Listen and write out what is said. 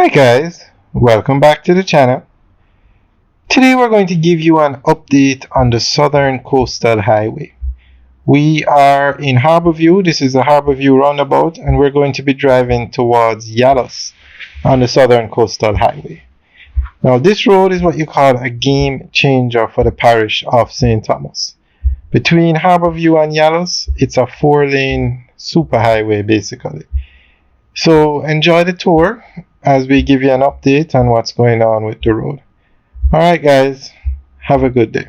Hi guys, welcome back to the channel. Today we're going to give you an update on the Southern Coastal Highway. We are in Harborview. This is the Harborview roundabout, and we're going to be driving towards Yalos on the Southern Coastal Highway. Now this road is what you call a game changer for the parish of St. Thomas. Between Harborview and Yalos, it's a 4-lane superhighway basically. So enjoy the tour as we give you an update on what's going on with the road. Alright guys, have a good day.